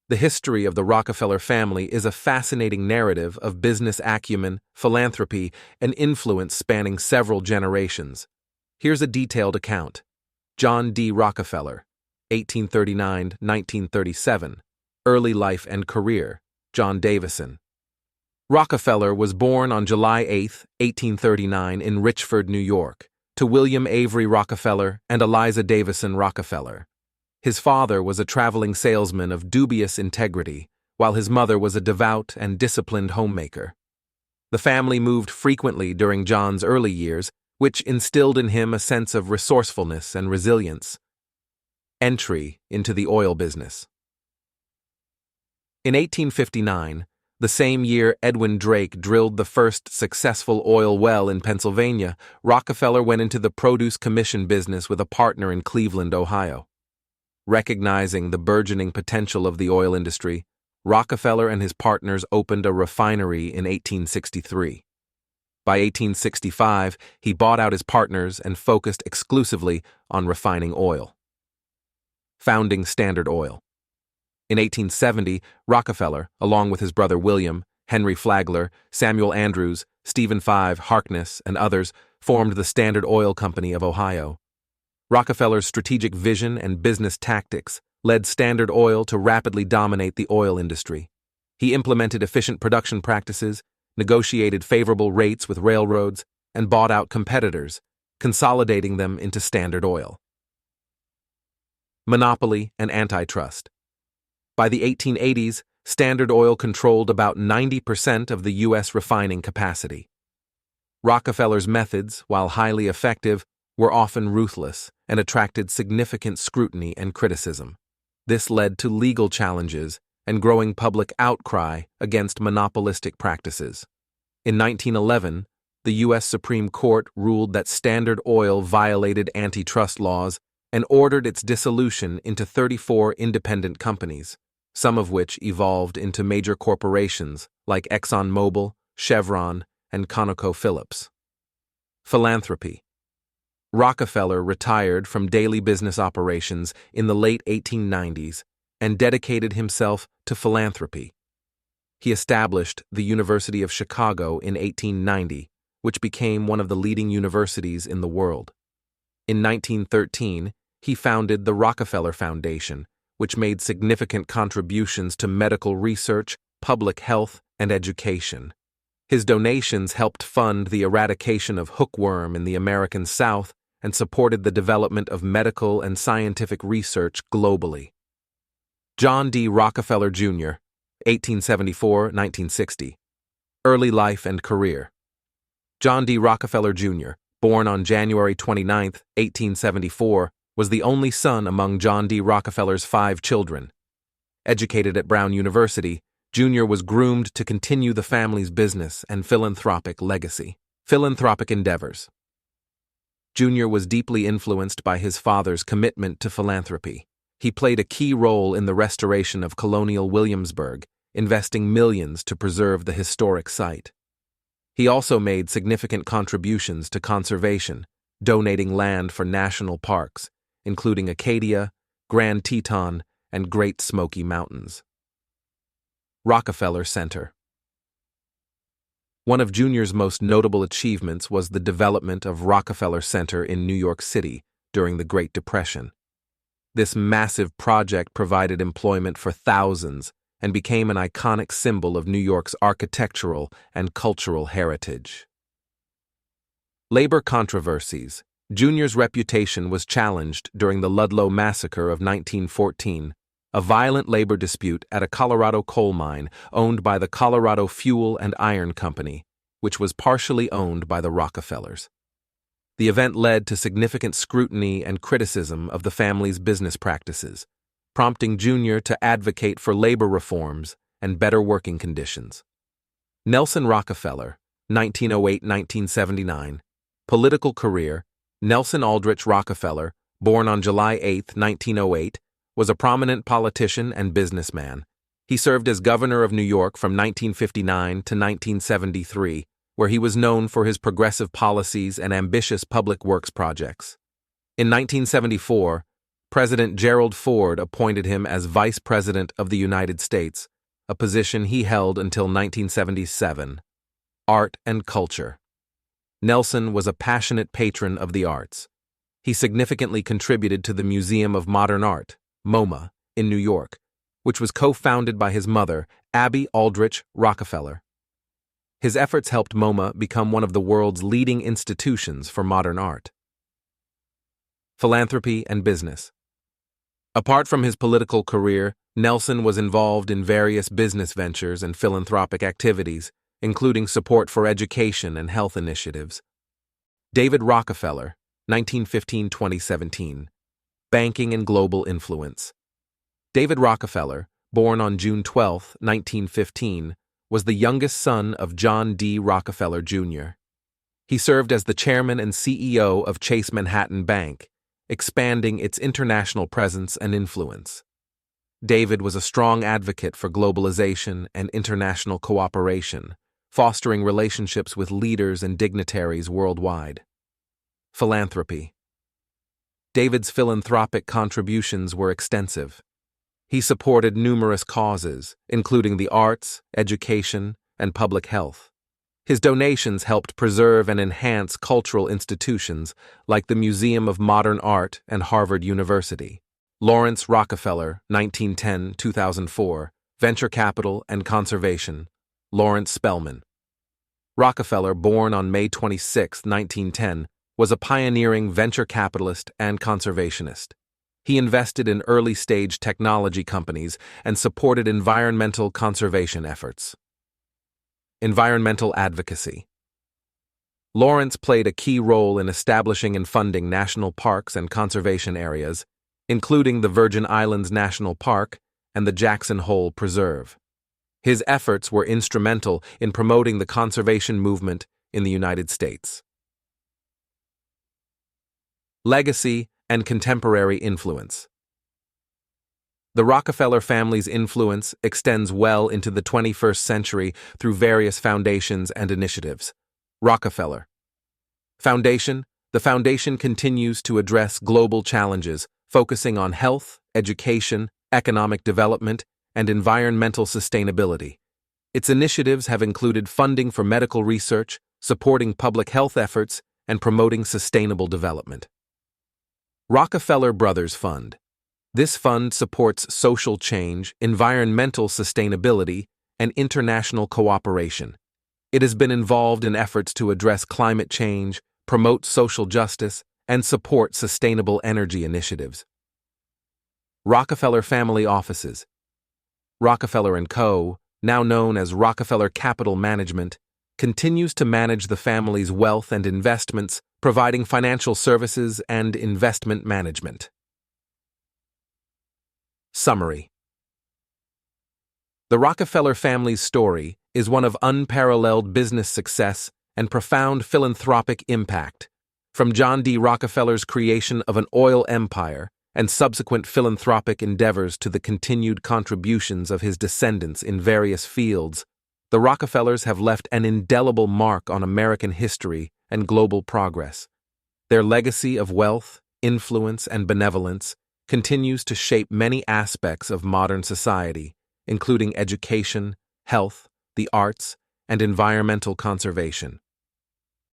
The history of the Rockefeller family is a fascinating narrative of business acumen, philanthropy, and influence spanning several generations. Here's a detailed account. John D. Rockefeller, 1839–1937. Early life and career. John Davison. Rockefeller was born on July 8, 1839 in Richford, New York, to William Avery Rockefeller and Eliza Davison Rockefeller. His father was a traveling salesman of dubious integrity, while his mother was a devout and disciplined homemaker. The family moved frequently during John's early years, which instilled in him a sense of resourcefulness and resilience. Entry into the oil business. In 1859, the same year Edwin Drake drilled the first successful oil well in Pennsylvania, Rockefeller went into the produce commission business with a partner in Cleveland, Ohio. Recognizing the burgeoning potential of the oil industry, Rockefeller and his partners opened a refinery in 1863. By 1865, he bought out his partners and focused exclusively on refining oil. Founding Standard Oil. In 1870, Rockefeller, along with his brother William, Henry Flagler, Samuel Andrews, Stephen Five, Harkness, and others, formed the Standard Oil Company of Ohio. Rockefeller's strategic vision and business tactics led Standard Oil to rapidly dominate the oil industry. He implemented efficient production practices, negotiated favorable rates with railroads, and bought out competitors, consolidating them into Standard Oil. Monopoly and antitrust. By the 1880s, Standard Oil controlled about 90% of the U.S. refining capacity. Rockefeller's methods, while highly effective, were often ruthless and attracted significant scrutiny and criticism. This led to legal challenges and growing public outcry against monopolistic practices. In 1911, the U.S. Supreme Court ruled that Standard Oil violated antitrust laws and ordered its dissolution into 34 independent companies, some of which evolved into major corporations like ExxonMobil, Chevron, and ConocoPhillips. Philanthropy. Rockefeller retired from daily business operations in the late 1890s and dedicated himself to philanthropy. He established the University of Chicago in 1890, which became one of the leading universities in the world. In 1913, he founded the Rockefeller Foundation, which made significant contributions to medical research, public health, and education. His donations helped fund the eradication of hookworm in the American South and supported the development of medical and scientific research globally. John D. Rockefeller, Jr., 1874–1960. Early life and career. John D. Rockefeller, Jr., born on January 29, 1874, was the only son among John D. Rockefeller's 5 children. Educated at Brown University, Jr. was groomed to continue the family's business and philanthropic legacy. Philanthropic endeavors. Jr. was deeply influenced by his father's commitment to philanthropy. He played a key role in the restoration of colonial Williamsburg, investing millions to preserve the historic site. He also made significant contributions to conservation, donating land for national parks, including Acadia, Grand Teton, and Great Smoky Mountains. Rockefeller Center. One of Jr.'s most notable achievements was the development of Rockefeller Center in New York City during the Great Depression. This massive project provided employment for thousands and became an iconic symbol of New York's architectural and cultural heritage. Labor controversies. Jr.'s reputation was challenged during the Ludlow Massacre of 1914, a violent labor dispute at a Colorado coal mine owned by the Colorado Fuel and Iron Company, which was partially owned by the Rockefellers. The event led to significant scrutiny and criticism of the family's business practices, prompting Jr. to advocate for labor reforms and better working conditions. Nelson Rockefeller, 1908–1979. Political career. Nelson Aldrich Rockefeller, born on July 8, 1908, was a prominent politician and businessman. He served as governor of New York from 1959 to 1973, where he was known for his progressive policies and ambitious public works projects. In 1974, President Gerald Ford appointed him as Vice President of the United States, a position he held until 1977. Art and culture. Nelson was a passionate patron of the arts. He significantly contributed to the Museum of Modern Art, MoMA, in New York, which was co-founded by his mother, Abby Aldrich Rockefeller. His efforts helped MoMA become one of the world's leading institutions for modern art. Philanthropy and business. Apart from his political career, Nelson was involved in various business ventures and philanthropic activities, including support for education and health initiatives. David Rockefeller, 1915-2017. Banking and global influence. David Rockefeller, born on June 12, 1915, was the youngest son of John D. Rockefeller, Jr. He served as the chairman and CEO of Chase Manhattan Bank, expanding its international presence and influence. David was a strong advocate for globalization and international cooperation, fostering relationships with leaders and dignitaries worldwide. Philanthropy. David's philanthropic contributions were extensive. He supported numerous causes, including the arts, education, and public health. His donations helped preserve and enhance cultural institutions like the Museum of Modern Art and Harvard University. Lawrence Rockefeller, 1910-2004, Venture Capital and Conservation. Lawrence Spelman. Rockefeller, born on May 26, 1910, was a pioneering venture capitalist and conservationist. He invested in early-stage technology companies and supported environmental conservation efforts. Environmental advocacy. Lawrence played a key role in establishing and funding national parks and conservation areas, including the Virgin Islands National Park and the Jackson Hole Preserve. His efforts were instrumental in promoting the conservation movement in the United States. Legacy and contemporary influence. The Rockefeller family's influence extends well into the 21st century through various foundations and initiatives. Rockefeller Foundation. The foundation continues to address global challenges, focusing on health, education, economic development, and environmental sustainability. Its initiatives have included funding for medical research, supporting public health efforts, and promoting sustainable development. Rockefeller Brothers Fund. This fund supports social change, environmental sustainability, and international cooperation. It has been involved in efforts to address climate change, promote social justice, and support sustainable energy initiatives. Rockefeller Family Offices. Rockefeller & Co., now known as Rockefeller Capital Management, continues to manage the family's wealth and investments, providing financial services and investment management. Summary. The Rockefeller family's story is one of unparalleled business success and profound philanthropic impact, from John D. Rockefeller's creation of an oil empire and subsequent philanthropic endeavors to the continued contributions of his descendants in various fields. The Rockefellers have left an indelible mark on American history and global progress. Their legacy of wealth, influence, and benevolence continues to shape many aspects of modern society, including education, health, the arts, and environmental conservation.